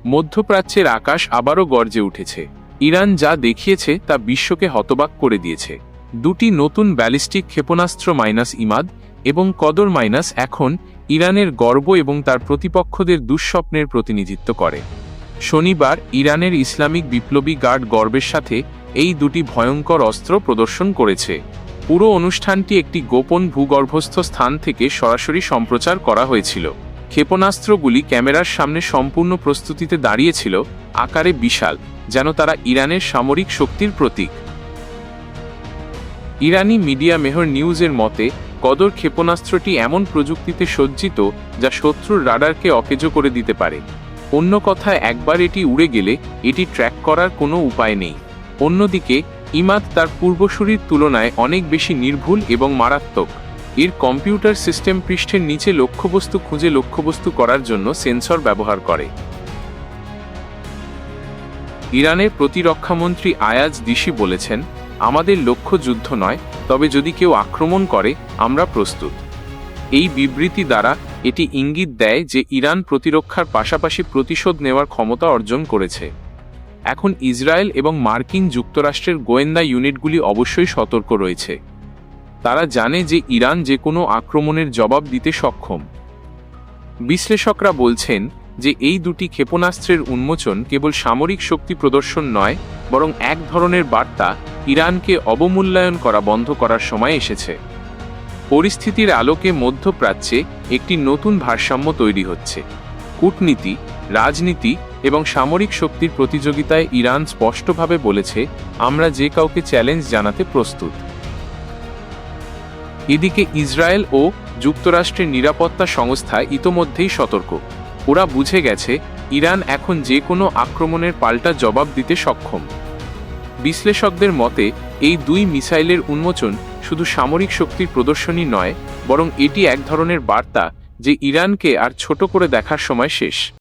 মধ্যপ্রাচ্যের আকাশ আবারও গর্জে উঠেছে। ইরান যা দেখিয়েছে তা বিশ্বকে হতবাক করে দিয়েছে। দুটি নতুন ব্যালিস্টিক ক্ষেপণাস্ত্র ইমাদ এবং কদর এখন ইরানের গর্ব এবং তার প্রতিপক্ষদের দুঃস্বপ্নের প্রতিনিধিত্ব করে। শনিবার ইরানের ইসলামিক বিপ্লবী গার্ড গর্বের সাথে এই দুটি ভয়ঙ্কর অস্ত্র প্রদর্শন করেছে। পুরো অনুষ্ঠানটি একটি গোপন ভূগর্ভস্থ স্থান থেকে সরাসরি সম্প্রচার করা হয়েছিল। ক্ষেপণাস্ত্রগুলি ক্যামেরার সামনে সম্পূর্ণ প্রস্তুতিতে দাঁড়িয়েছিল, আকারে বিশাল, যেন তারা ইরানের সামরিক শক্তির প্রতীক। ইরানি মিডিয়া মেহর নিউজের মতে, কদর ক্ষেপণাস্ত্রটি এমন প্রযুক্তিতে সজ্জিত যা শত্রুর রাডারকে অকেজো করে দিতে পারে। অন্য কথায়, একবার এটি উড়ে গেলে এটি ট্র্যাক করার কোনো উপায় নেই। অন্যদিকে ইমাদ তার পূর্বসূরির তুলনায় অনেক বেশি নির্ভুল এবং মারাত্মক। এর কম্পিউটার সিস্টেম পৃষ্ঠের নিচে লক্ষ্যবস্তু খুঁজে লক্ষ্যবস্তু করার জন্য সেন্সর ব্যবহার করে। ইরানের প্রতিরক্ষামন্ত্রী আয়াজ দিশি বলেছেন, আমাদের লক্ষ্য যুদ্ধ নয়, তবে যদি কেউ আক্রমণ করে আমরা প্রস্তুত। এই বিবৃতি দ্বারা এটি ইঙ্গিত দেয় যে ইরান প্রতিরক্ষার পাশাপাশি প্রতিশোধ নেওয়ার ক্ষমতা অর্জন করেছে। এখন ইসরায়েল এবং মার্কিন যুক্তরাষ্ট্রের গোয়েন্দা ইউনিটগুলি অবশ্যই সতর্ক রয়েছে। তারা জানে যে ইরান যে কোনো আক্রমণের জবাব দিতে সক্ষম। বিশ্লেষকরা বলছেন যে এই দুটি ক্ষেপণাস্ত্রের উন্মোচন কেবল সামরিক শক্তি প্রদর্শন নয়, বরং এক ধরনের বার্তা, ইরানকে অবমূল্যায়ন করা বন্ধ করার সময় এসেছে। পরিস্থিতির আলোকে মধ্যপ্রাচ্যে একটি নতুন ভারসাম্য তৈরি হচ্ছে। কূটনীতি, রাজনীতি এবং সামরিক শক্তির প্রতিযোগিতায় ইরান স্পষ্টভাবে বলেছে, আমরা যে কাউকে চ্যালেঞ্জ জানাতে প্রস্তুত। এদিকে ইসরায়েল ও যুক্তরাষ্ট্রের নিরাপত্তা সংস্থা ইতোমধ্যেই সতর্ক। ওরা বুঝে গেছে ইরান এখন যে কোনো আক্রমণের পাল্টা জবাব দিতে সক্ষম। বিশ্লেষকদের মতে, এই দুই মিসাইলের উন্মোচন শুধু সামরিক শক্তির প্রদর্শনী নয়, বরং এটি এক ধরনের বার্তা যে ইরানকে আর ছোট করে দেখার সময় শেষ।